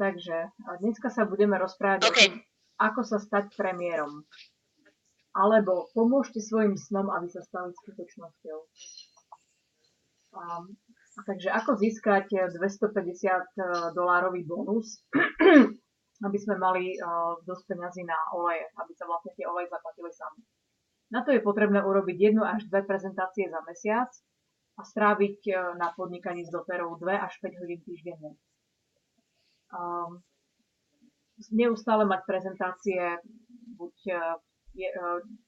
Takže dneska sa budeme rozprávať o tom, ako sa stať premiérom. Alebo pomôžte svojim snom, aby sa stali skutočnosťou. Takže ako získať $250 bonus, aby sme mali dosť peňazí na oleje, aby sa vlastne tie oleje zaplatili sami. Na to je potrebné urobiť 1 až 2 prezentácie za mesiac a stráviť na podnikaní s doterou 2 až 5 hodín týždenne. Neustále mať prezentácie buď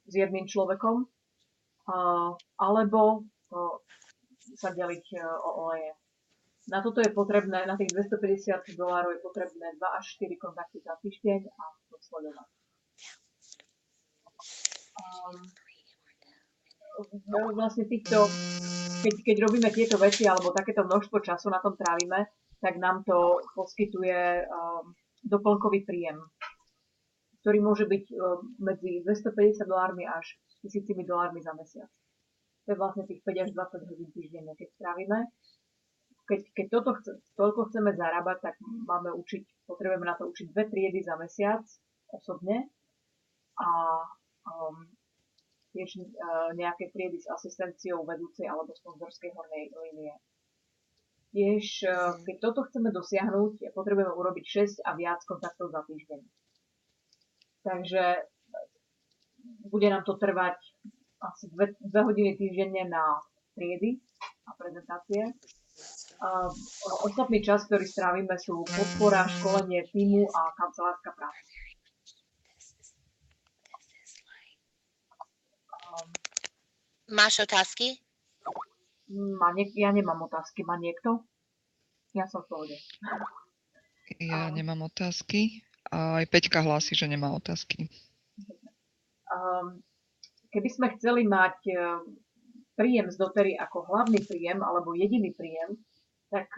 s jedným človekom, alebo sa deliť o oleje. Na toto je potrebné, na tých $250 je potrebné 2 až 4 kontakty za týždeň a to sledovať. Vlastne keď robíme tieto veci alebo takéto množstvo času na tom trávime, tak nám to poskytuje doplnkový príjem, ktorý môže byť medzi $250 až $1000 za mesiac. To je vlastne tých 5 až 20 hodín týždenne, keď strávime. Keď toľko chceme zarábať, tak potrebujeme na to učiť 2 triedy za mesiac osobne a tiež nejaké triedy s asistenciou vedúcej alebo sponzorskej hornej línie. Tiež, keď toto chceme dosiahnuť, potrebujeme urobiť 6 a viac kontaktov za týždeň. Takže bude nám to trvať asi 2 hodiny týždenne na triedy a prezentácie. Ostatný čas, ktorý strávime, sú podpora, školenie tímu a kancelárska práca. Máš otázky? Ja nemám otázky. Má niekto? Ja som v pohode. Ja nemám otázky. A aj Peťka hlási, že nemá otázky. Keby sme chceli mať príjem z dotery ako hlavný príjem alebo jediný príjem, tak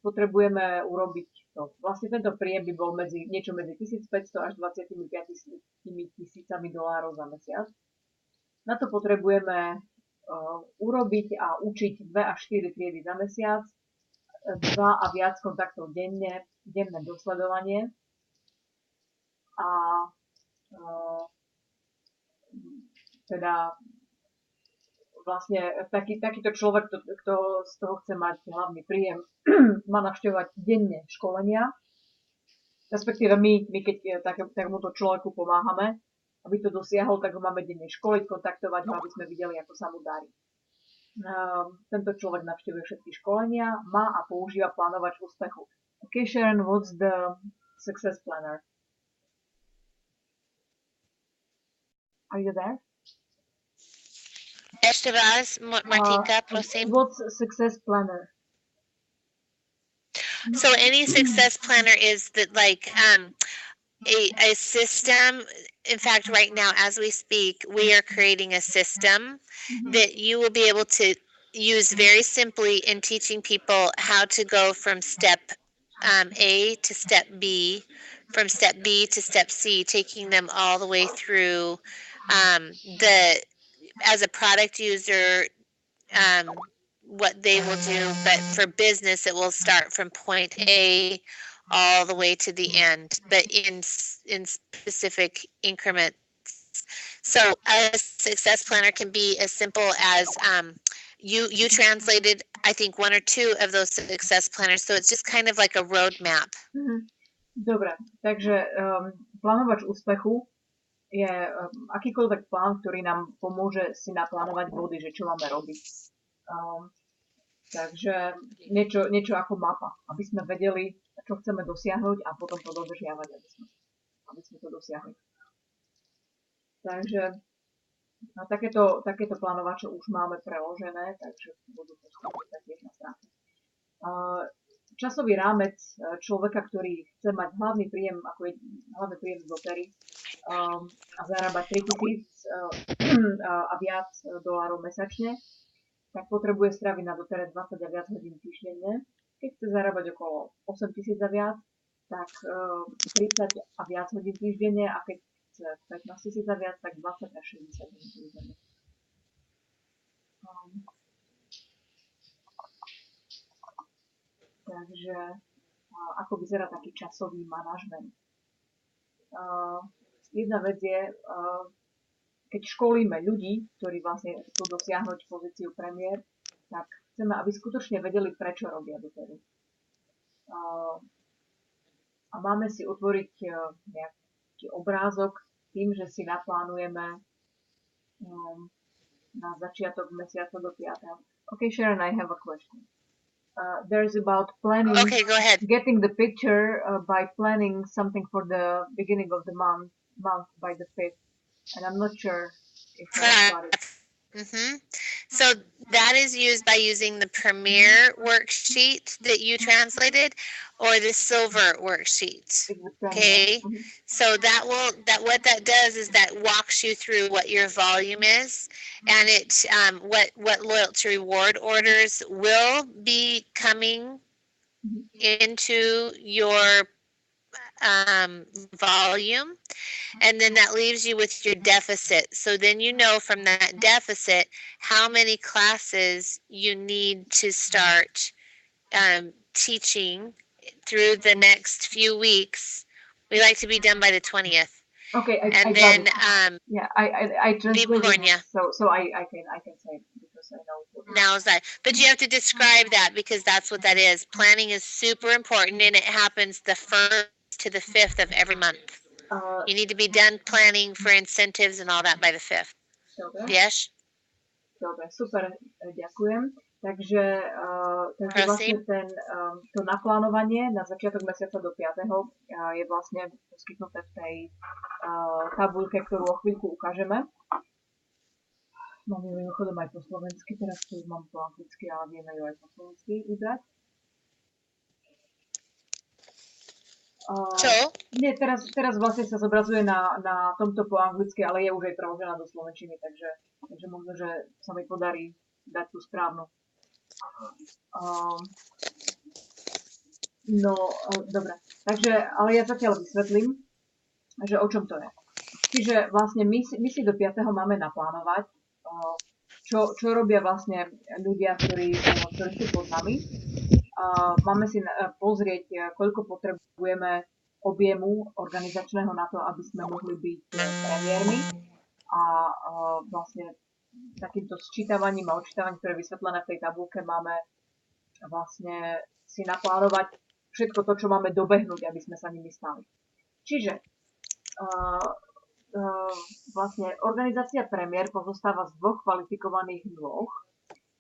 potrebujeme urobiť to. Vlastne tento príjem by bol niečo medzi 1500 až 25 tisícami dolárov za mesiac. Na to potrebujeme urobiť a učiť 2 až 4 triedy za mesiac, 2 a viac kontaktov denné dosledovanie a teda vlastne takýto človek, kto z toho chce mať hlavný príjem, má navštevovať denne školenia, respektíve my keď takémuto človeku pomáhame, aby to dosiahol, tak ho máme denne školiť, kontaktovať ho, aby sme videli, ako sa mu darí. Tento človek navštevuje všetky školenia, má a používa plánovač úspechu. Okay, Sharon, what's the success planner? Are you there? Ešte raz, Martinka, prosím. What's success planner? So any success planner is that a system. In fact, right now, as we speak, we are creating a system that you will be able to use very simply in teaching people how to go from step A to step B, from step B to step C, taking them all the way through as a product user, what they will do, but for business, it will start from point A all the way to the end, but in specific increments. So a success planner can be as simple as you translated, I think, 1 or 2 of those success planners, so it's just kind of like a roadmap. Dobre, takže plánovač úspechu je akýkoľvek plán, ktorý nám pomôže si naplánovať body, že čo máme robiť. Takže niečo ako mapa, aby sme vedeli, čo chceme dosiahnuť a potom to dodržiavať, aby sme to dosiahli. Takže takéto plánovače už máme preložené, takže budú to tiež na stránke. Časový rámec človeka, ktorý chce mať hlavný príjem z dotery a zarábať 3000 a viac dolárov mesačne, tak potrebuje stráviť na dotere 20 a viac hodín týždenne. Keď chce zarábať okolo 8000 a viac, tak 30 a viac hodín týždenne, a keď chce 15 000 a viac, tak 20 až 60 hodín týždenne. Takže ako vyzerá taký časový manažment. Jedna vec je, keď školíme ľudí, ktorí vlastne chcú dosiahnuť pozíciu premiér, tak chceme, aby skutočne vedeli, prečo robia dotedy. A máme si utvoriť nejaký obrázok tým, že si naplánujeme na začiatok mesiaca do 5. Okay, Sharon, I have a question. There's about planning. Okay, go ahead. Getting the picture by planning something for the beginning of the month by the 5th, and I'm not sure if I got it. So that is used by using the Premier worksheet that you translated, or the Silver worksheet. Okay, so what that does is that walks you through what your volume is, and it what loyalty reward orders will be coming into your volume, and then that leaves you with your deficit. So then you know from that deficit how many classes you need to start teaching through the next few weeks. We like to be done by the 20th. Okay, I translated it, so I can say it because I know. Now is that, but you have to describe that because that's what that is. Planning is super important, and it happens the 1st to the 5th of every month. You need to be done planning for incentives and all that by the 5th. Dobre. Yes? Dobre, super, ďakujem. Takže vlastne to naplánovanie na začiatok mesiaca do 5. Je vlastne poskytnuté v tej tabuľke, ktorú o chvíľku ukážeme. Mám ju mimochodom aj po slovensky, teraz tu mám po anglicky, ale vieme ju aj po slovensky vybrať. Nie, teraz vlastne sa zobrazuje na tomto po anglicky, ale je už aj preložená do slovenčiny, takže možno, že sa mi podarí dať tú správnu. Dobre. Takže, ale ja zatiaľ vysvetlím, že o čom to je. Čiže vlastne my si do 5. máme naplánovať, čo robia vlastne ľudia, ktorí sú pod nami. Máme si pozrieť, koľko potrebujeme objemu organizačného na to, aby sme mohli byť premiérmi. A vlastne takýmto sčítavaním a odčítavaním, ktoré je vysvetlené v tej tabuľke, máme vlastne si naplánovať všetko to, čo máme dobehnúť, aby sme sa nimi stali. Čiže vlastne organizácia premiér pozostáva z 2 kvalifikovaných nôh,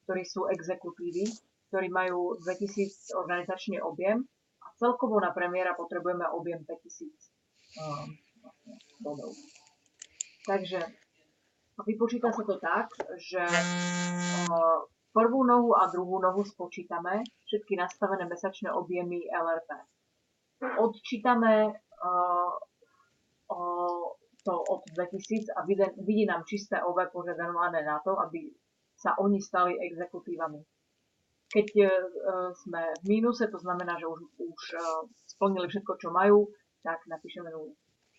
ktorí sú exekutívy, ktorí majú 2000 organizačný objem a celkovo na premiéra potrebujeme objem 5000 bodov. Takže vypočíta sa to tak, že prvú nohu a druhú nohu spočítame všetky nastavené mesačné objemy LRP. Odčítame to od 2000 a vidí nám čisté OV požadované na to, aby sa oni stali exekutívami. Keď sme v mínuse, to znamená, že už splnili všetko, čo majú, tak napíšeme 0.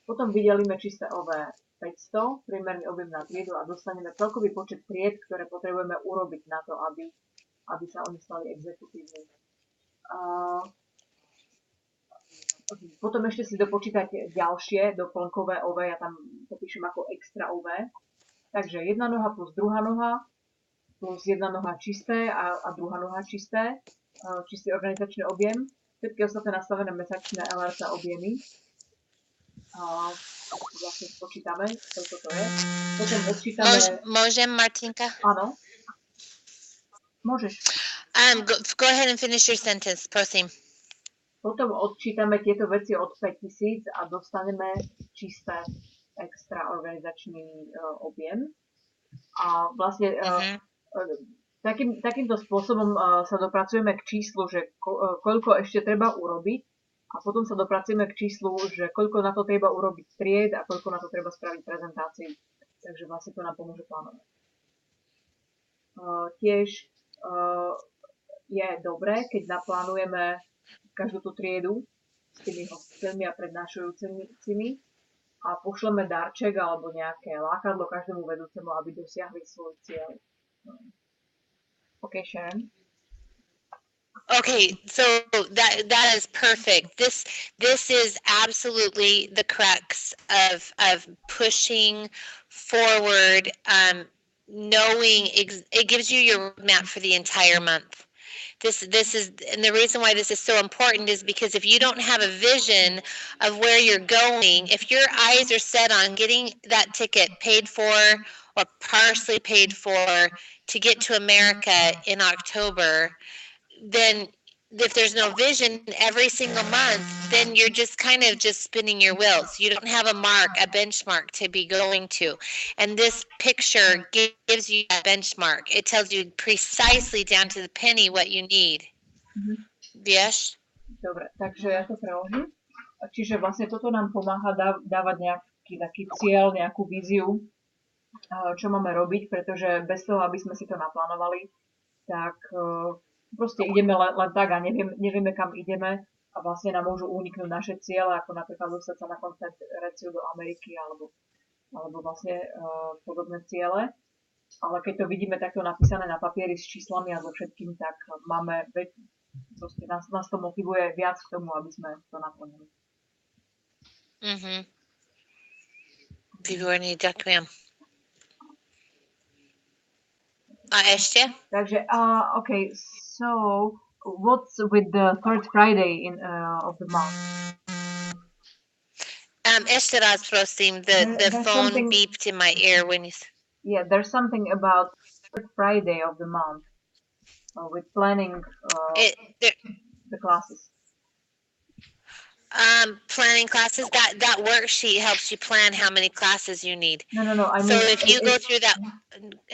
Potom vydelíme čisté OV 500, priemerný objem na triedu a dostaneme celkový počet tried, ktoré potrebujeme urobiť na to, aby sa oni stali exekutívni. Potom ešte si dopočítať ďalšie doplnkové OV, ja tam to píšem ako extra OV. Takže jedna noha plus druhá noha, plus jedna noha čisté a druhá noha čisté, čistý organizačný objem, všetky ostatné nastavené mesačné LRC objemy. Vlastne spočítame, koľko to je. Potom odčítame... Môžem, Martinka? Áno. Môžeš. Go ahead and finish your sentence, prosím. Potom odčítame tieto veci od 5000 a dostaneme čisté extra organizačný objem. A vlastne takýmto spôsobom sa dopracujeme k číslu, že koľko ešte treba urobiť. A potom sa dopracujeme k číslu, že koľko na to treba urobiť tried a koľko na to treba spraviť prezentácií. Takže vlastne to nám pomôže plánovať. Tiež je dobré, keď naplánujeme každú tú triedu s tými hostiteľmi a prednášajúcimi a pošleme darček alebo nejaké lákadlo každému vedúcemu, aby dosiahli svoj cieľ. OK, Sharon? Okay, so that is perfect. This is absolutely the crux of pushing forward, knowing it gives you your roadmap for the entire month. This is, and the reason why this is so important is because if you don't have a vision of where you're going, if your eyes are set on getting that ticket paid for or partially paid for to get to America in October, then if there's no vision every single month, then you're just kind of just spinning your wheels. You don't have a mark, a benchmark to be going to. And this picture gives you a benchmark. It tells you precisely down to the penny what you need. Vieš? Dobre, takže ja to preložím. Čiže vlastne toto nám pomáha dávať nejaký taký cieľ, nejakú víziu, čo máme robiť, pretože bez toho, aby sme si to naplánovali, tak proste ideme len tak a nevieme, kam ideme a vlastne nám môžu uniknúť naše ciele, ako napríklad dostať sa na konferenciu do Ameriky alebo vlastne podobné ciele. Ale keď to vidíme takto napísané na papieri s číslami a so všetkým, tak proste nás to motivuje viac k tomu, aby sme to naplnili. Výborný, ďakujem. A ešte? Takže, okay, so what's with the third Friday of the month? Ešte raz, prosím, the phone beeped in my ear when you... Yeah, there's something about third Friday of the month with planning the classes. Planning classes, that worksheet helps you plan how many classes you need. No, I mean, so if you go through that,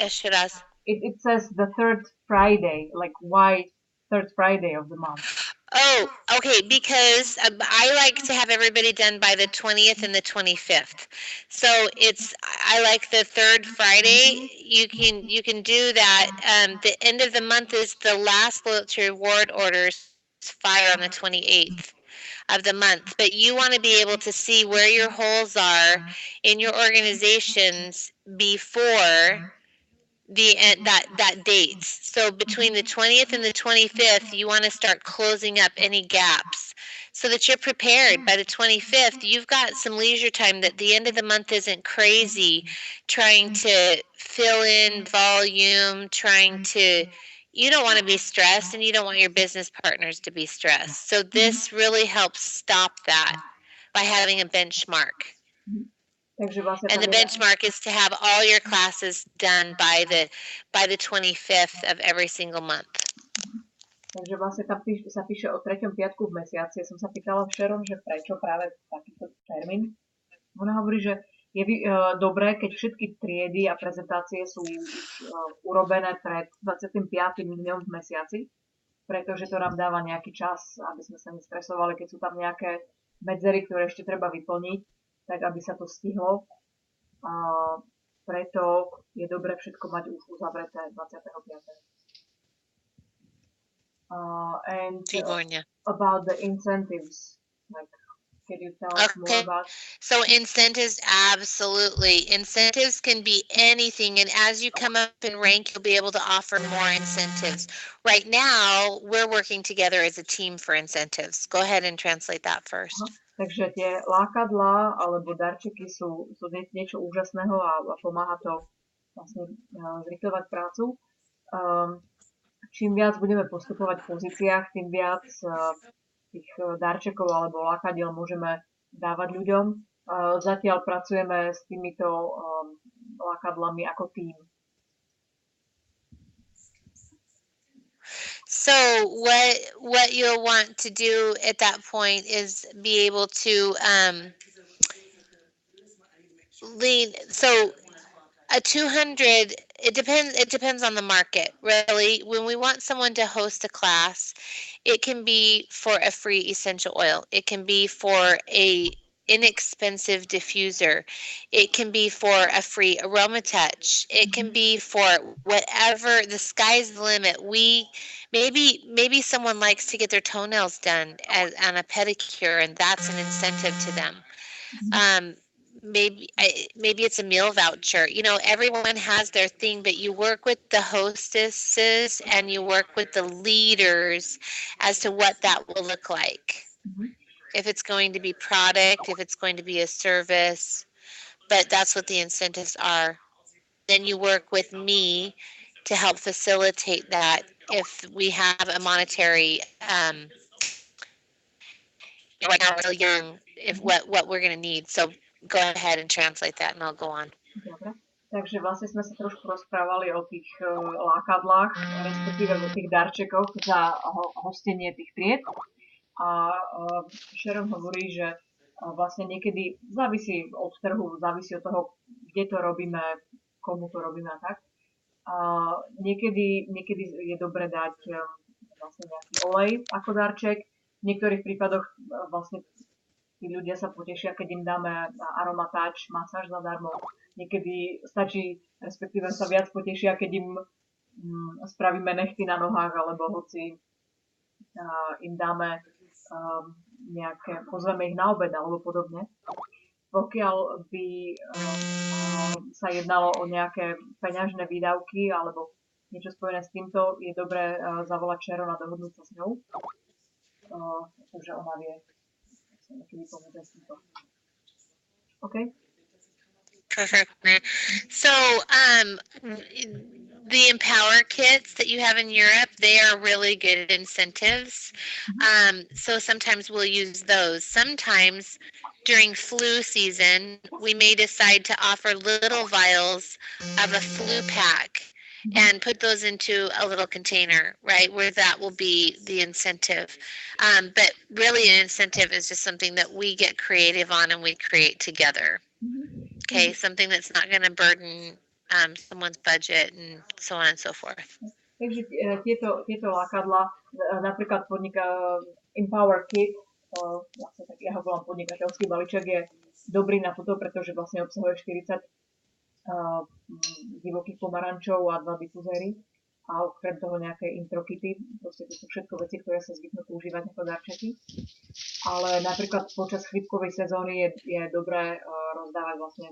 ešte raz. It says the third Friday, like why third Friday of the month? Oh, okay, because I like to have everybody done by the 20th and the 25th. So I like the third Friday. You can do that. The end of the month is the last loyalty reward orders fire on the 28th of the month. But you want to be able to see where your holes are in your organizations before that date. So between the 20th and the 25th, you want to start closing up any gaps so that you're prepared. By the 25th, you've got some leisure time, that the end of the month isn't crazy trying to fill in volume, you don't want to be stressed, and you don't want your business partners to be stressed. So this really helps stop that by having a benchmark. And the benchmark is to have all your classes done by the 25th of every single month. Takže vlastne tam sa píše o 3. piatku v mesiaci. Ja som sa pýtala Sharon, že prečo práve takýto termín. Ona hovorí, že je dobré, keď všetky triedy a prezentácie sú urobené pred 25. dňom v mesiaci, pretože to nám dáva nejaký čas, aby sme sa nestresovali, keď sú tam nejaké medzery, ktoré ešte treba vyplniť, tak aby sa to stihlo. Preto je dobre všetko mať už uzavreté 25. And about the incentives, like, can you tell us more about? So incentives, absolutely. Incentives can be anything, and as you come up in rank, you'll be able to offer more incentives. Right now, we're working together as a team for incentives. Go ahead and translate that first. Takže tie lákadlá alebo darčeky sú niečo úžasného a pomáha to vlastne zrýchlovať prácu. Čím viac budeme postupovať v pozíciách, tým viac tých darčekov alebo lákadiel môžeme dávať ľuďom. Zatiaľ pracujeme s týmito lákadlami ako tým. So what you'll want to do at that point is be able to lean. So a 200, it depends on the market, really. When we want someone to host a class, it can be for a free essential oil. It can be for a inexpensive diffuser. It can be for a free aroma touch. It can be for whatever. The sky's the limit. Maybe someone likes to get their toenails done on a pedicure, and that's an incentive to them. maybe it's a meal voucher. You know, everyone has their thing, but you work with the hostesses and you work with the leaders as to what that will look like. If it's going to be product, if it's going to be a service, but that's what the incentives are. Then you work with me to help facilitate that if we have a monetary right now we're still young, if what we're going to need. So go ahead and translate that and I'll go on. Dobre. Takže vlastne sme sa trošku rozprávali o tých lákadlách, respektíve o tých darčekoch za hostenie tých tried. A Sharon hovorí, že vlastne niekedy závisí od trhu, závisí od toho, kde to robíme, komu to robíme a tak. A niekedy je dobre dať vlastne nejaký olej ako darček. V niektorých prípadoch vlastne tí ľudia sa potešia, keď im dáme aromatáč, masáž zadarmo. Niekedy stačí, respektíve sa viac potešia, keď im spravíme nechty na nohách, alebo hoci im dáme nejaké, pozveme ich na obed alebo podobne. Pokiaľ by sa jednalo o nejaké peňažné výdavky alebo niečo spojené s týmto, je dobré zavolať Sharon a dohodnúť sa s ňou. Takže ona vie, kedy pomôže s týmto. OK? Perfect. So, the Empower kits that you have in Europe, they are really good incentives. So sometimes we'll use those. Sometimes during flu season, we may decide to offer little vials of a flu pack and put those into a little container, right, where that will be the incentive. But really an incentive is just something that we get creative on and we create together. Okay, something that's not going to burden someone's budget and so on and so forth. Takže tieto lákadlá, napríklad Empower Kit, vlastne tak ja ho volám podnikateľský balíček, je dobrý na toto, pretože vlastne obsahuje 40 divokých pomarančov a 2 difuzéry a okrem toho nejaké intro kity. Proste to sú všetko veci, ktoré sa zvyknú používať ako darčeky. Ale napríklad počas chrípkovej sezóny je dobré rozdávať vlastne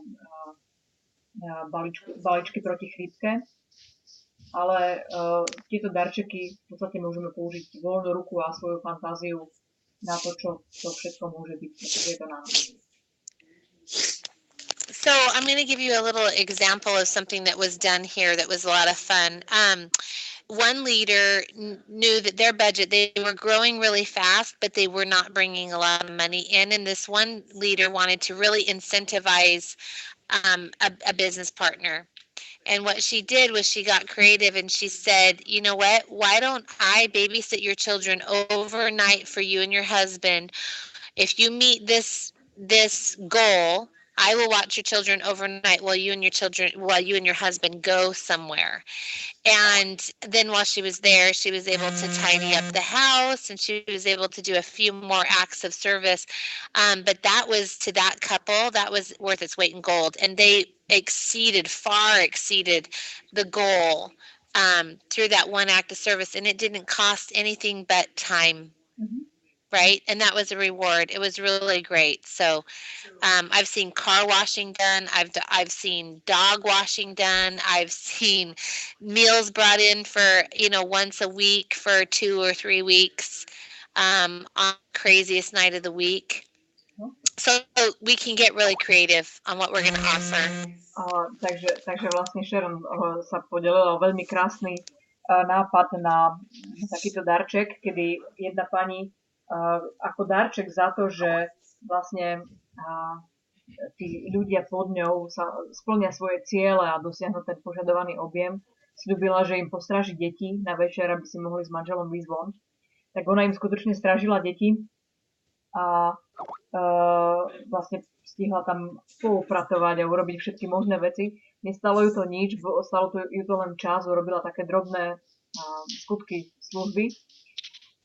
balíčky proti chrípke. Ale tieto darčeky v podstate môžeme použiť voľnú ruku a svoju fantáziu na to, čo všetko môže byť. Je to na nás. So I'm going to give you a little example of something that was done here that was a lot of fun. One leader knew that their budget, they were growing really fast, but they were not bringing a lot of money in. And this one leader wanted to really incentivize a business partner. And what she did was she got creative and she said, you know what, why don't I babysit your children overnight for you and your husband? If you meet this goal, I will watch your children overnight while you and your husband go somewhere. And then while she was there, she was able to tidy up the house and she was able to do a few more acts of service. But that was, to that couple, that was worth its weight in gold. And they far exceeded the goal through that one act of service. And it didn't cost anything but time. Right? And that was a reward. It was really great. So I've seen car washing done. I've seen dog washing done. I've seen meals brought in for, once a week for 2 or 3 weeks on the craziest night of the week. So we can get really creative on what we're going to offer. Takže vlastne Sharon sa podelila o veľmi krásny nápad na takýto darček, kedy jedna pani ako darček za to, že vlastne tí ľudia pod ňou sa splnia svoje ciele a dosiahnu ten požadovaný objem, sľúbila, že im postráži deti na večer, aby si mohli s manželom výjsť von. Tak ona im skutočne strážila deti a vlastne stihla tam poupratovať a urobiť všetky možné veci. Nestalo ju to nič, stalo ju to len čas, urobila také drobné skutky služby.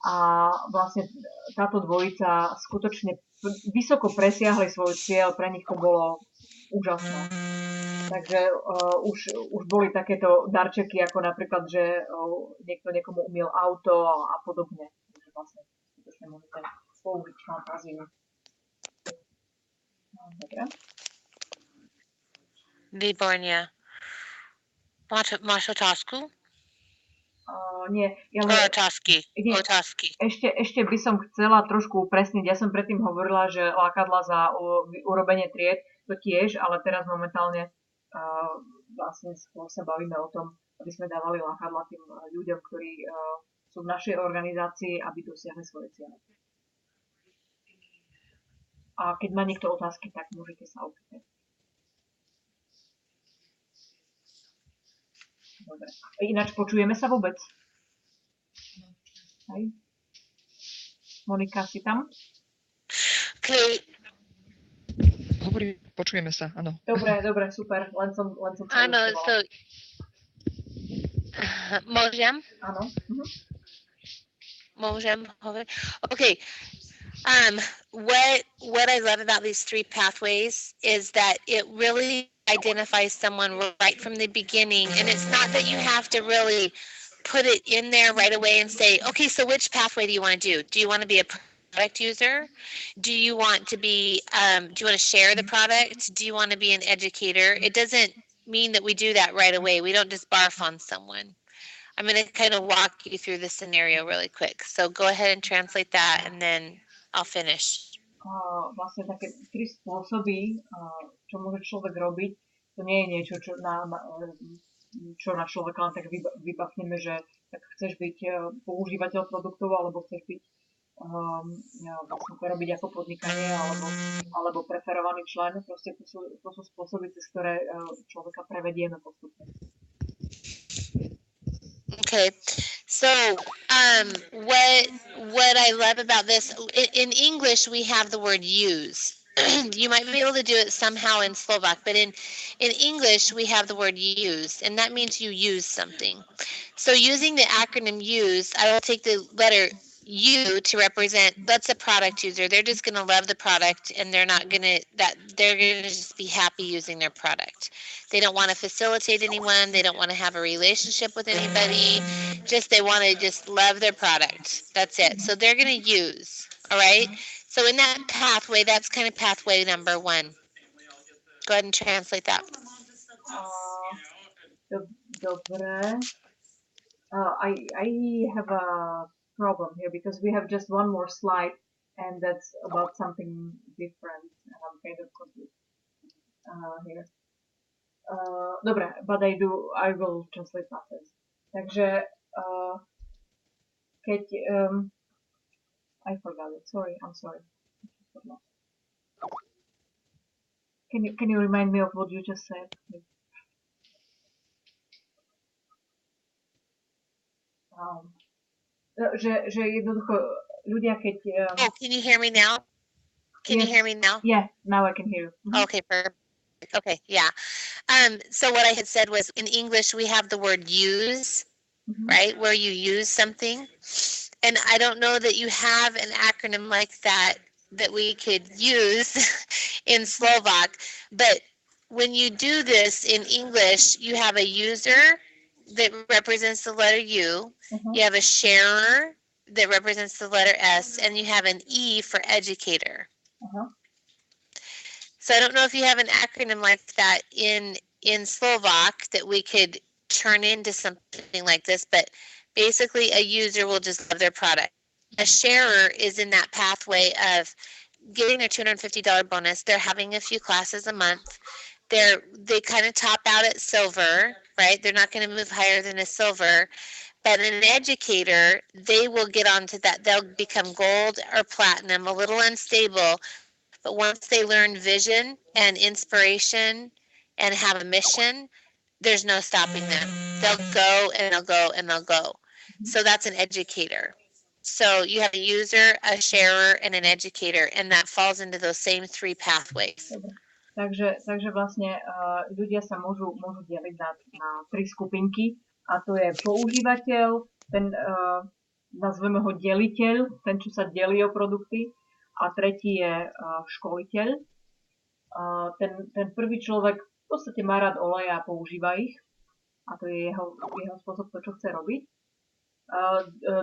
A vlastne táto dvojica skutočne vysoko presiahli svoj cieľ, pre nich to bolo úžasné. Takže už boli takéto darčeky, ako napríklad, že niekto niekomu umiel auto a podobne. Takže vlastne skutočne môžete použiť fantáziu. Dobre. Výborne. Máš otázku? Nie, Otázky. Ešte by som chcela trošku upresniť. Ja som predtým hovorila, že lákadla za urobenie tried, to tiež, ale teraz momentálne vlastne skôr sa bavíme o tom, aby sme dávali lákadla tým ľuďom, ktorí sú v našej organizácii, aby dosiahli svoje ciele. A keď má niekto otázky, tak môžete sa opýtať. Dobre. Ináč počujeme sa vôbec? Hej. Monika, si tam? Okay. Počujeme sa, áno. Dobre, super. Len som Áno, môžem? Áno. Môžem hovoriť? Okay. What I love about these 3 pathways is that it really identifies someone right from the beginning, and it's not that you have to really put it in there right away and say, okay, so which pathway do you want to do? Do you want to be a product user? Do you want to be, do you want to share the product? Do you want to be an educator? It doesn't mean that we do that right away. We don't just barf on someone. I'm going to kind of walk you through the scenario really quick. So go ahead and translate that, and then I'll finish. Vlastne také 3 spôsoby, čo môže človek robiť. To nie je niečo, čo na človeka len tak vybachneme, že tak chceš byť používateľ produktov, alebo chceš byť vlastne to robiť ako podnikanie, alebo preferovaný člen. Proste to sú spôsoby, cez ktoré človeka prevedieme postupne. Okay, so what I love about this, in English we have the word use. You might be able to do it somehow in Slovak, but in English we have the word use, and that means you use something. So using the acronym use, I will take the letter U to represent, that's a product user. They're just going to love the product, and they're going to just be happy using their product. They don't want to facilitate anyone. They don't want to have a relationship with anybody. They want to just love their product. That's it. So they're going to use. All right. So in that pathway, that's kind of pathway number 1. Go ahead and translate that. Dobre. I have a problem here because we have just one more slide, and that's about something different, and I'm kind of confused here. Dobre, but I will translate myself. Takže keď I forgot it. I'm sorry. Can you remind me of what you just said? Že jednoducho ľudia, keď... can you hear me now? Can you hear me now? Yeah, now I can hear you. Mm-hmm. Okay, perfect. Okay, yeah. So what I had said was, in English we have the word use, right, where you use something. And I don't know that you have an acronym like that we could use in Slovak, but when you do this in English, you have a user that represents the letter U, you have a sharer that represents the letter S, and you have an E for educator. So I don't know if you have an acronym like that in Slovak that we could turn into something like this, but basically a user will just love their product. A sharer is in that pathway of getting their $250 bonus. They're having a few classes a month. They kind of top out at silver, right? They're not going to move higher than a silver. But an educator, they will get onto that. They'll become gold or platinum, a little unstable. But once they learn vision and inspiration and have a mission, there's no stopping them. They'll go and they'll go and they'll go. So that's an educator. So you have a user, a sharer, and an educator, and that falls into those same 3 pathways. Takže vlastne ľudia sa môžu deliť na 3 skupinky, a to je používateľ, ten nazveme ho deliteľ, ten, čo sa delí o produkty, a tretí je školiteľ. Ten prvý človek v podstate má rád oleje a používa ich, a to je jeho spôsob, to, čo chce robiť.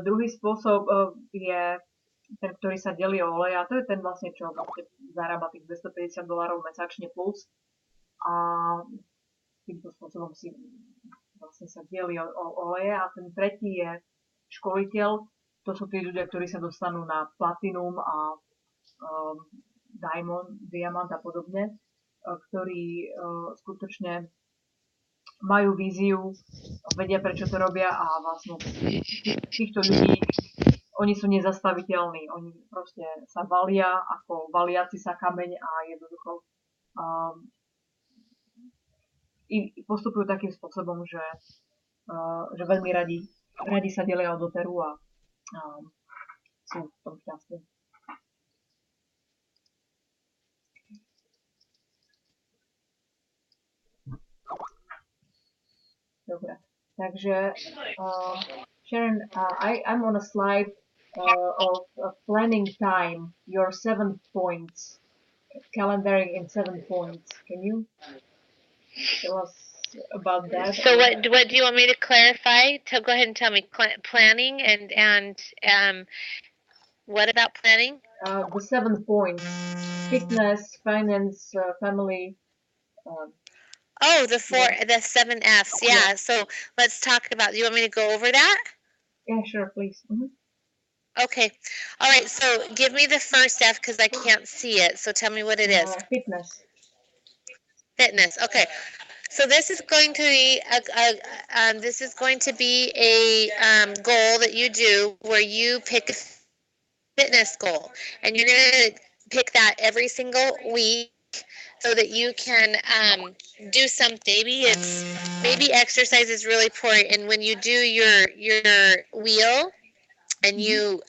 Druhý spôsob je ten, ktorý sa delí o oleje, a to je ten vlastne, čo zarába tých $250 mesačne plus. A týmto spôsobom si vlastne sa dieli o oleje. A ten tretí je školiteľ. To sú tí ľudia, ktorí sa dostanú na platinum a diamant a podobne, ktorí skutočne majú víziu, vedia, prečo to robia a vlastne týchto ľudí, oni sú nezastaviteľní. Oni proste sa valia ako valiaci sa kameň a jednoducho postupujú takým spôsobom, že veľmi radi sa delia o doteru a sú v tom šťastí. Dobre, takže Sharon, I'm on a slide of planning time, your 7 points, calendaring in 7 points. Can you tell us about that? So what do you want me to clarify? Go ahead and tell me planning and what about planning? The 7 points: fitness, finance, family. Oh, the 7 F's. Yeah. So let's talk about. You want me to go over that? Yeah, sure, please. Okay. All right. So give me the first F because I can't see it. So tell me what it is. Fitness. Fitness. Okay. So this is going to be a goal that you do where you pick a fitness goal, and you're going to pick that every single week so that you can do something. Maybe exercise is really important, and when you do your wheel and you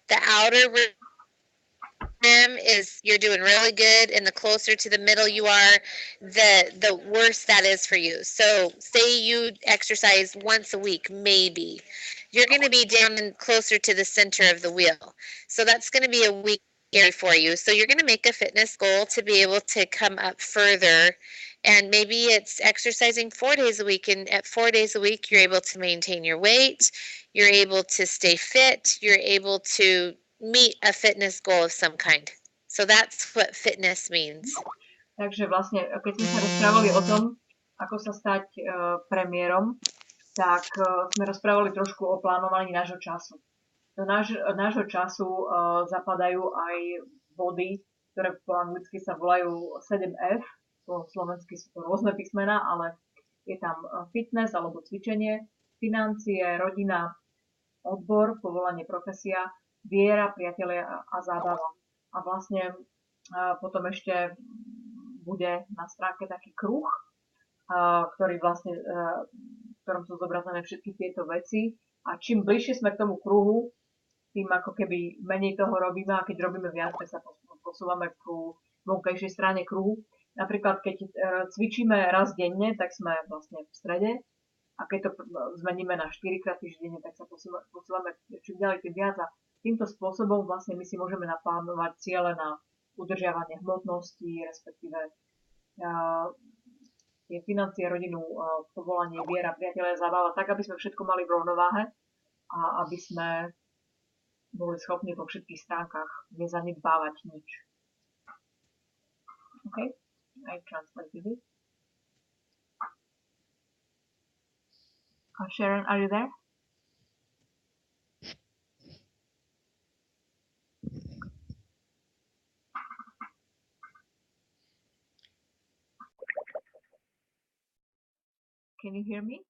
the outer rim is you're doing really good, and the closer to the middle you are, the worse that is for you. So say you exercise once a week, maybe you're going to be down closer to the center of the wheel. So that's going to be a weak area for you. So you're going to make a fitness goal to be able to come up further. And maybe it's exercising 4 days a week, and at 4 days a week, you're able to maintain your weight, you're able to stay fit, you're able to meet a fitness goal of some kind. So that's what fitness means. Takže vlastne, keď sme sa rozprávali o tom, ako sa stať premiérom, tak sme rozprávali trošku o plánovaní nášho času. Do nášho času zapadajú aj body, ktoré po anglicky sa volajú 7F, po slovensky sú to rôzne písmená, ale je tam fitness alebo cvičenie, financie, rodina, odbor, povolanie, profesia, viera, priateľia a zábava. A vlastne potom ešte bude na stránke taký kruh, ktorý vlastne, v ktorom sú zobrazené všetky tieto veci. A čím bližšie sme k tomu kruhu, tým ako keby menej toho robíme, a keď robíme viac, tak sa posúvame ku vonkajšej strane kruhu. Napríklad, keď cvičíme raz denne, tak sme vlastne v strede, a keď to zmeníme na 4-krát týždenne, tak sa posúvame čím ďalej tým viac. A týmto spôsobom vlastne my si môžeme naplánovať ciele na udržiavanie hmotnosti, respektíve tie financie, rodinu, povolanie, viera, priateľa, zábava, tak, aby sme všetko mali v rovnováhe a aby sme boli schopní po všetkých stránkach nezanedbávať nič. Okay, I translated it. Sharon, are you there? Can you hear me?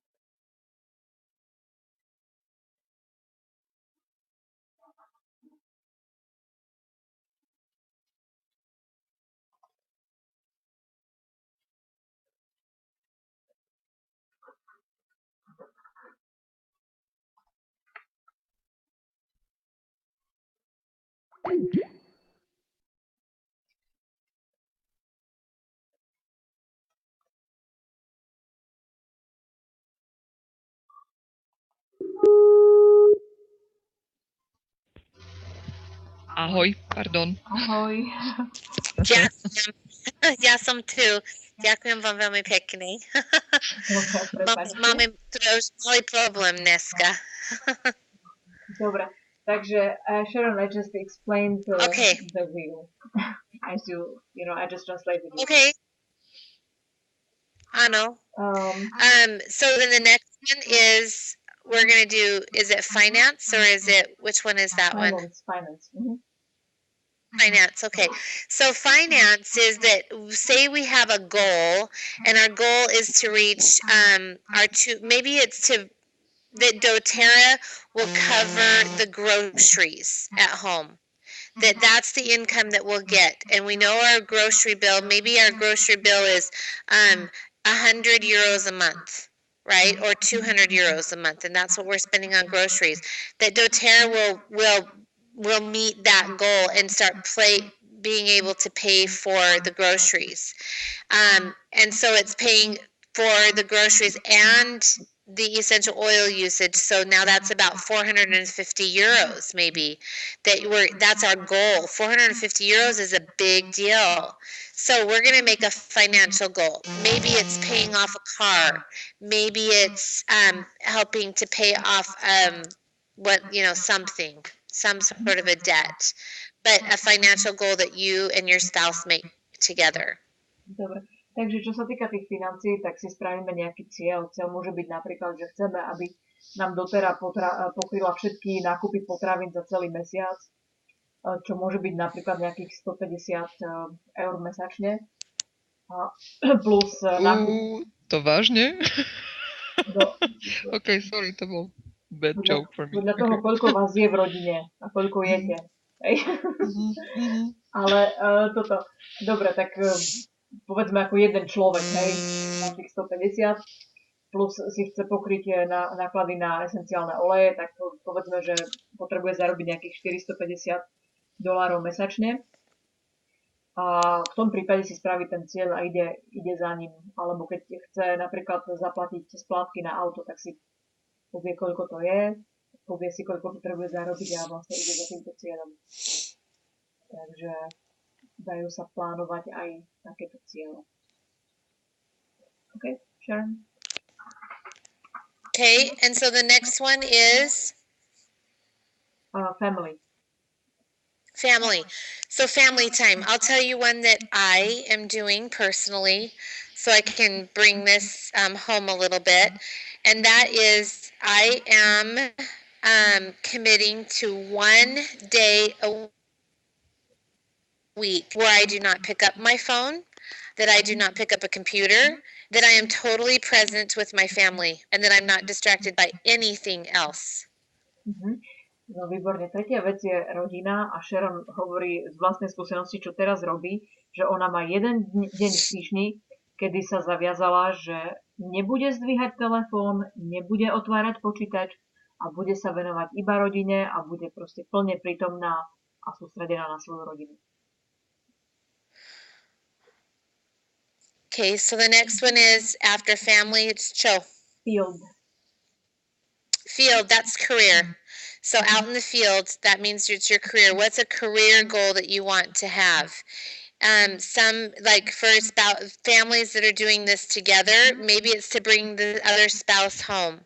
Ahoj, pardon. Ahoj. Ja som tu. Ďakujem vám veľmi pekne. Máme trošku malý problém dneska. Dobre, takže Sharon, I just explained the wheel. As you know, I just translated it. Okay. I know. So then the next one is, we're going to do, is it finance, or is it, which one is that one? Finance. Finance, okay. So finance is that, say we have a goal, and our goal is to reach maybe it's that doTERRA will cover the groceries at home. That's the income that we'll get. And we know our grocery bill, maybe our grocery bill is 100 euros a month, right? Or 200 euros a month, and that's what we're spending on groceries. That doTERRA will meet that goal and start being able to pay for the groceries. And so it's paying for the groceries and the essential oil usage. So now that's about 450 euros, maybe. That's our goal. 450 euros is a big deal. So we're going to make a financial goal. Maybe it's paying off a car. Maybe it's helping to pay off some sort of a debt. But a financial goal that you and your spouse make together. Dobre. Takže čo sa týka tých financií, tak si spravíme nejaký cieľ. Cieľ môže byť napríklad, že chceme, aby nám doTERRA pokryla všetky nákupy potravín za celý mesiac, čo môže byť napríklad nejakých 150 eur mesačne. Plus nákup... To vážne? OK, sorry, to bol bad joke for me. Podľa toho, koľko vás je v rodine a koľko jete. Ale toto... Dobre, tak... povedzme ako jeden človek, hej, na tých 150, plus si chce pokryť náklady na esenciálne oleje, tak povedzme, že potrebuje zarobiť nejakých $450 mesačne. A v tom prípade si spraví ten cieľ a ide za ním. Alebo keď chce napríklad zaplatiť splátky na auto, tak si povie, koľko to je, povie si, koľko potrebuje zarobiť a vlastne ide za týmto cieľom. Takže dajú sa plánovať aj takéto ciele. Okay, Sharon? Okay, and so the next one is? Family. Family. So family time. I'll tell you one that I am doing personally, so I can bring this home a little bit. And that is, I am committing to 1 day a week where I do not pick up my phone, that I do not pick up a computer, that I am totally present with my family, and that I'm not distracted by anything else. No výborne. Tretia vec je rodina a Sharon hovorí z vlastnej skúsenosti, čo teraz robí, že ona má jeden deň v týždni, kedy sa zaviazala, že nebude zdvíhať telefón, nebude otvárať počítač a bude sa venovať iba rodine a bude proste plne prítomná a sústredená na svoju rodinu. Okay, so the next one is after family, it's chill. Field, that's career. So out in the field, that means it's your career. What's a career goal that you want to have? Some, like for families that are doing this together, maybe it's to bring the other spouse home.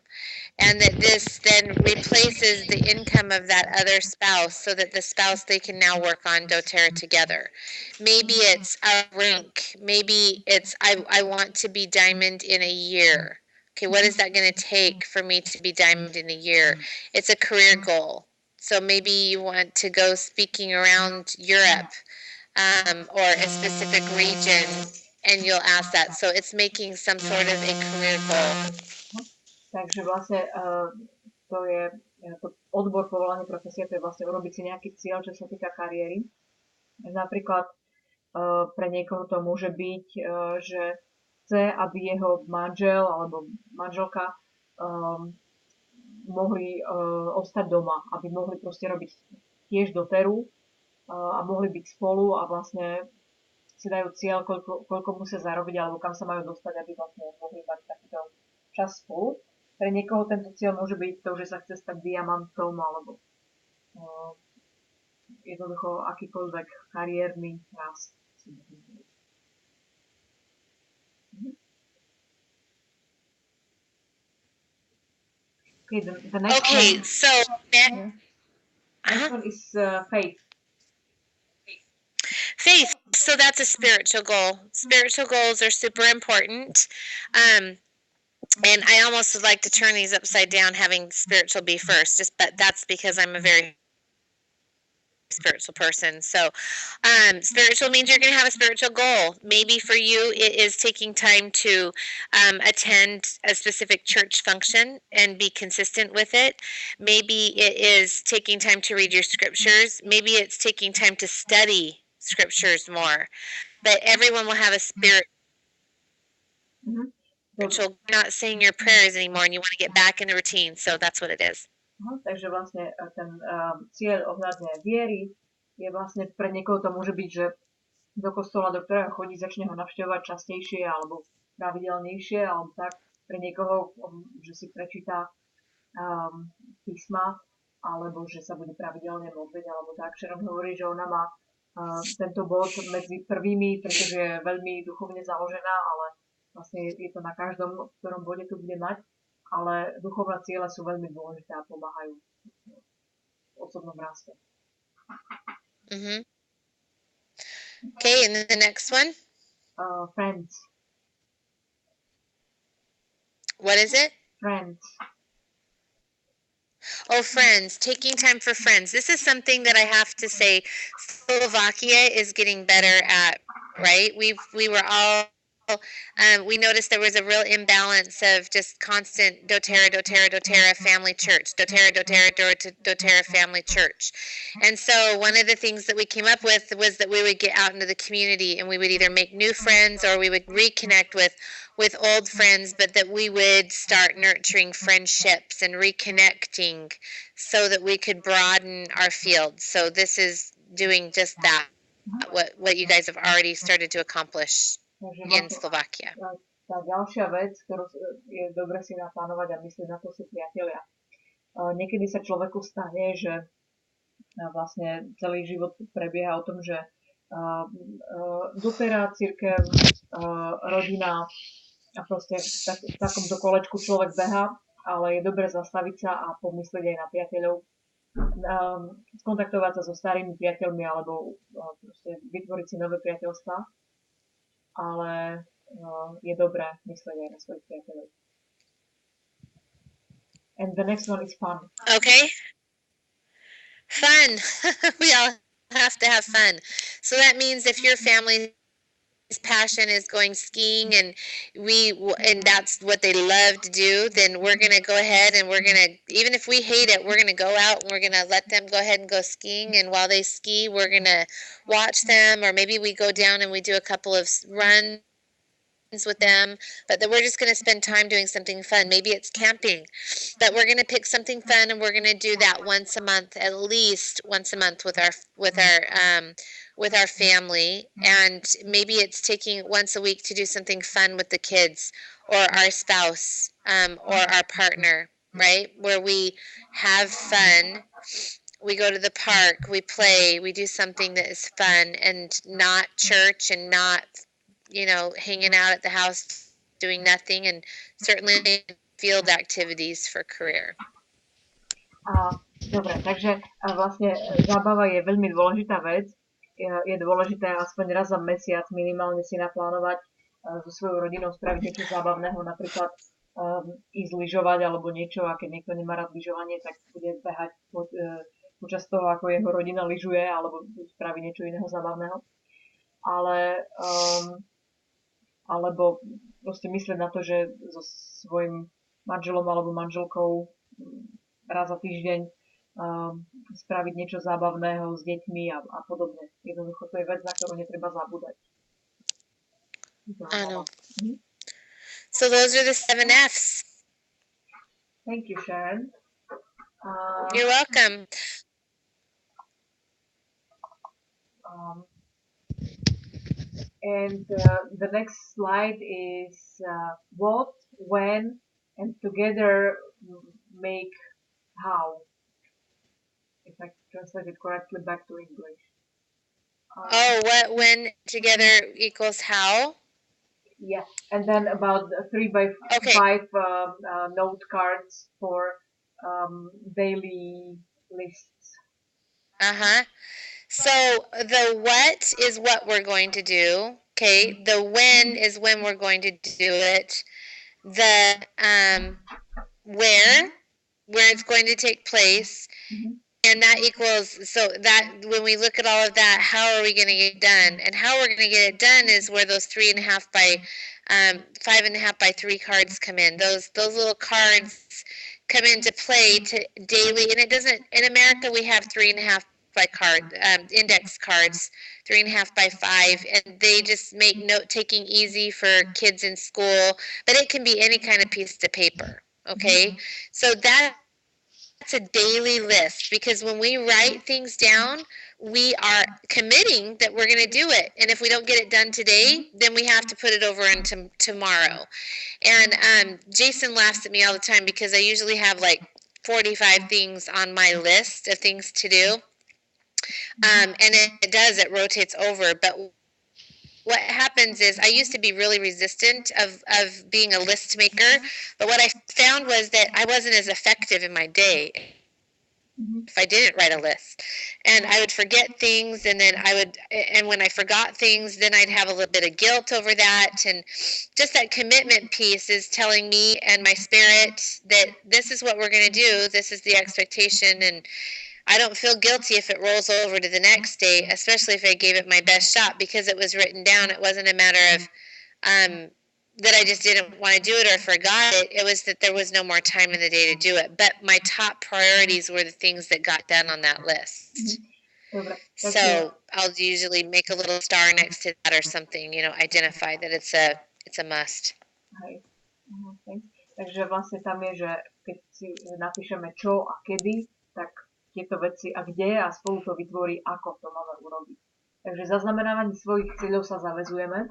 And that this then replaces the income of that other spouse so that the spouse, they can now work on doTERRA together. Maybe it's a rank. Maybe it's, I want to be diamond in a year. Okay, what is that going to take for me to be diamond in a year? It's a career goal. So maybe you want to go speaking around Europe or a specific region, and you'll ask that. So it's making some sort of a career goal. Takže vlastne to je odbor povolanie profesie, to je vlastne urobiť si nejaký cieľ, čo sa týka kariéry. Napríklad pre niekoho to môže byť, že chce, aby jeho manžel alebo manželka mohli ostať doma, aby mohli proste robiť tiež doTERRu a mohli byť spolu a vlastne si dajú cieľ, koľko musia zarobiť alebo kam sa majú dostať, aby vlastne mohli mať takýto čas spolu. Pre niekoho tento cieľ môže byť to, že sa chce stať diamantom alebo jednoducho akýkoľvek kariérny rast. Okay, the next one, so next one is faith. Faith. So that's a spiritual goal. Spiritual goals are super important. And I almost would like to turn these upside down, having spiritual be first, but that's because I'm a very spiritual person. So spiritual means you're going to have a spiritual goal. Maybe for you it is taking time to attend a specific church function and be consistent with it. Maybe it is taking time to read your scriptures. Maybe it's taking time to study scriptures more. But everyone will have a spiritual, not saying your prayers anymore, and you want to get back in the routine. So that's what it is. Takže vlastne ten cieľ ohľadne viery je vlastne pre niekoho to môže byť, že do kostola, do ktorého chodí, začne ho navštevovať častejšie alebo pravidelnejšie, alebo tak. Pre niekoho, že si prečíta písma, alebo že sa bude pravidelne modliť, alebo tak. Sharon hovorí, že ona má tento bod medzi prvými, pretože je veľmi duchovne založená, ale vlastne je to na každom, v ktorom bode tu bude mať. Ale duchovné ciele sú veľmi dôležité a pomáhajú v osobnom raste. Okay, and then the next one? Friends. What is it? Friends. Oh, friends. Taking time for friends. This is something that I have to say Slovakia is getting better at, right? We were all we noticed there was a real imbalance of just constant doTERRA family church, doTERRA family church. And so one of the things that we came up with was that we would get out into the community and we would either make new friends or we would reconnect with old friends, but that we would start nurturing friendships and reconnecting so that we could broaden our field. So this is doing just that, what you guys have already started to accomplish in Slovakia. Tá ďalšia vec, ktorú je dobre si naplánovať a myslieť na to, sú priatelia. Niekedy sa človeku stane, že vlastne celý život prebieha o tom, že dotera, cirkev, rodina a proste v takomto kolečku človek beha, ale je dobre zastaviť sa a pomyslieť aj na priateľov, skontaktovať sa so starými priateľmi alebo proste vytvoriť si nové priateľstvá. Ale je dobré myslieť aj na svojich priateľov. And the next one is fun. Okay. Fun. We all have to have fun. So that means if your family's passion is going skiing and that's what they love to do, then we're going to go ahead and we're going to, even if we hate it, we're going to go out and we're going to let them go ahead and go skiing. And while they ski, we're going to watch them, or maybe we go down and we do a couple of runs with them, but that we're just going to spend time doing something fun. Maybe it's camping, but we're going to pick something fun and we're going to do that once a month, at least once a month with our family. And maybe it's taking once a week to do something fun with the kids or our spouse or our partner, right? Where we have fun. We go to the park, we play, we do something that is fun and not church and not, hanging out at the house doing nothing, and certainly field activities for career. Dobre, takže vlastne zábava je veľmi dôležitá vec. Je dôležité aspoň raz za mesiac minimálne si naplánovať so svojou rodinou spraviť niečo zábavného, napríklad ísť lyžovať alebo niečo, a keď niekto nemá rád lyžovanie, tak bude behať počas toho, ako jeho rodina lyžuje, alebo spraví niečo iného zábavného. Alebo proste myslieť na to, že so svojím manželom alebo manželkou raz za týždeň spraviť niečo zábavného s deťmi a podobne. Jednoducho to je vec, na ktorú netreba zabúdať. Áno. So those are the 7 F's. Thank you, Sharon. You're welcome. And the next slide is what, when, and together make how. If I translate it correctly back to English. What, when, together equals how? Yeah, and then about 3x5 note cards for daily lists. So the what is what we're going to do. Okay. The when is when we're going to do it. The where it's going to take place. And that equals, so that when we look at all of that, how are we going to get it done? And how we're going to get it done is where those 3.5 by 5.5 by 3 cards come in. Those little cards come into play to daily. And it doesn't, in America, we have 3.5 by card, index cards, 3.5 by 5, and they just make note taking easy for kids in school, but it can be any kind of piece of paper. Okay. So that's a daily list, because when we write things down, we are committing that we're going to do it. And if we don't get it done today, then we have to put it over into tomorrow. And Jason laughs at me all the time because I usually have like 45 things on my list of things to do. And it rotates over. But what happens is, I used to be really resistant of being a list maker, but what I found was that I wasn't as effective in my day if I didn't write a list. And I would forget things, and then and when I forgot things, then I'd have a little bit of guilt over that. And just that commitment piece is telling me and my spirit that this is what we're going to do, this is the expectation, and I don't feel guilty if it rolls over to the next day, especially if I gave it my best shot, because it was written down. It wasn't a matter of that I just didn't want to do it or forgot it. It was that there was no more time in the day to do it. But my top priorities were the things that got done on that list. So I'll usually make a little star next to that or something, identify that it's a must. Takže vlastne tam je, že keď si napíšeme čo a kedy, tak tieto veci a kde, a spolu to vytvorí, ako to máme urobiť. Takže zaznamenávanie svojich cieľov sa zaväzujeme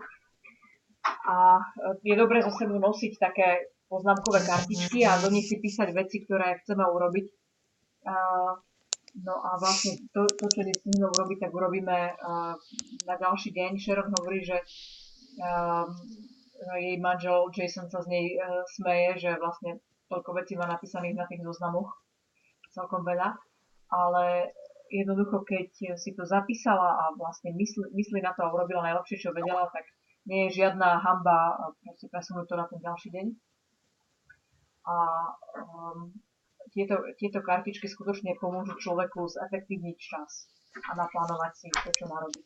a je dobré so sebou nosiť také poznámkové kartičky a do nich si písať veci, ktoré chceme urobiť. No a vlastne to čo nestihneme urobiť, tak urobíme na ďalší deň. Sharon hovorí, že jej manžel Jason sa z nej smeje, že vlastne toľko vecí má napísaných na tých zoznamoch, celkom veľa. Ale jednoducho, keď si to zapísala a vlastne myslí na to a urobila najlepšie, čo vedela, tak nie je žiadna hanba proste presunúť to na ten ďalší deň. A tieto kartičky skutočne pomôžu človeku zefektívniť čas a naplánovať si to, čo má robiť.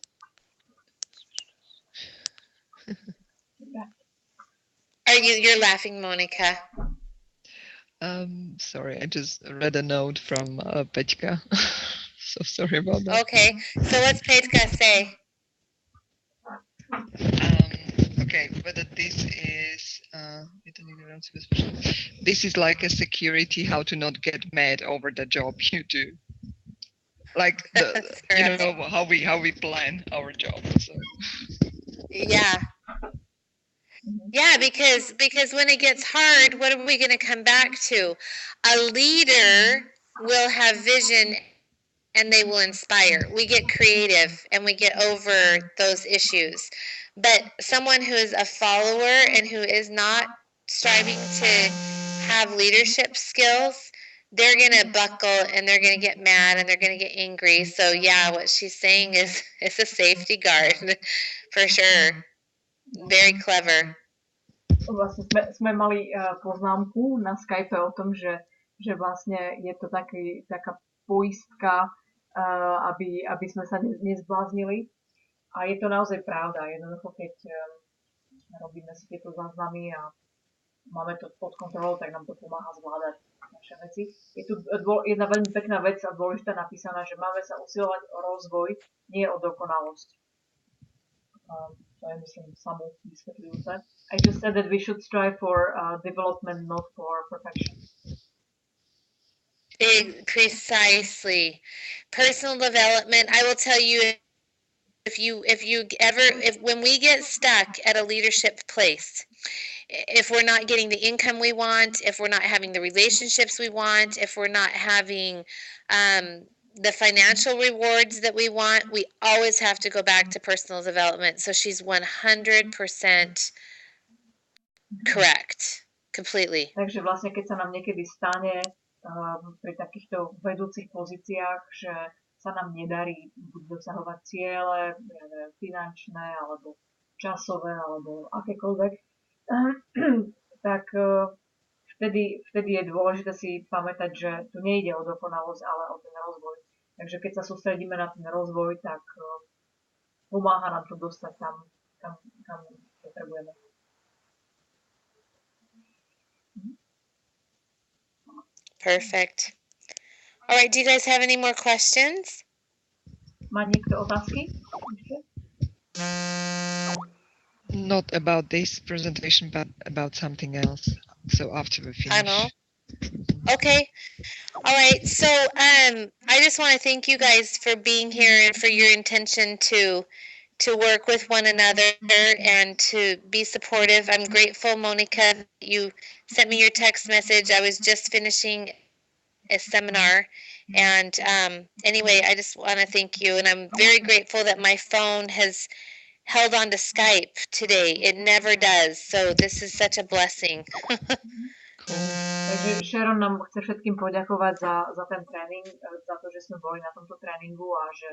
You're laughing, Monica. Sorry, I just read a note from Peťka. So sorry about that. Okay, so what's Peťka say? Okay, whether this is like a security, how to not get mad over the job you do. Like how we plan our job. So. Yeah. Yeah, because when it gets hard, what are we going to come back to? A leader will have vision and they will inspire. We get creative and we get over those issues. But someone who is a follower and who is not striving to have leadership skills, they're going to buckle and they're going to get mad and they're going to get angry. So yeah, what she's saying is it's a safety guard for sure. Very clever. Vlastne sme mali poznámku na Skype o tom, že vlastne je to taká poistka, aby sme sa nezbláznili. A je to naozaj pravda. Jednoducho, keď robíme si tieto záznamy a máme to pod kontrolou, tak nám to pomáha zvládať naše veci. Je tu jedna veľmi pekná vec a dôležitá napísaná, že máme sa usilovať o rozvoj, nie o dokonalosť. To je, myslím, samú vysvetľujúce. I just said that we should strive for development, not for perfection. Precisely. Personal development, I will tell you, when we get stuck at a leadership place, if we're not getting the income we want, if we're not having the relationships we want, if we're not having the financial rewards that we want, we always have to go back to personal development. So she's 100% correct. Completely. Takže vlastne, keď sa nám niekedy stane pri takýchto vedúcich pozíciách, že sa nám nedarí buď dosahovať ciele, finančné, alebo časové, alebo akékoľvek, tak vtedy je dôležité si pamätať, že tu nejde o dokonalosť, ale o ten rozvoj. Takže keď sa sústredíme na ten rozvoj, tak pomáha nám to dostať tam, kam potrebujeme. Perfect. All right, do you guys have any more questions? Má niekto otázky? Not about this presentation, but about something else. So after we finish. I know. Okay. All right. So I just want to thank you guys for being here and for your intention to work with one another and to be supportive. I'm grateful, Monica, you sent me your text message. I was just finishing a seminar. And anyway, I just want to thank you. And I'm very grateful that my phone has held on to Skype today. It never does. So this is such a blessing. Takže Sharon nám chce všetkým poďakovať za ten tréning, za to, že sme boli na tomto tréningu a že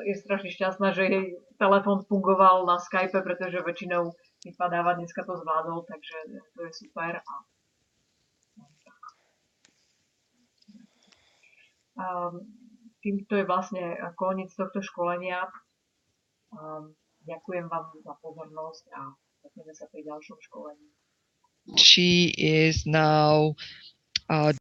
je strašne šťastná, že jej telefón fungoval na Skype, pretože väčšinou vypadáva, dneska to zvládol, takže to je super. A týmto je vlastne koniec tohto školenia. Ďakujem vám za pozornosť a stretneme sa pri ďalšom školení. She is now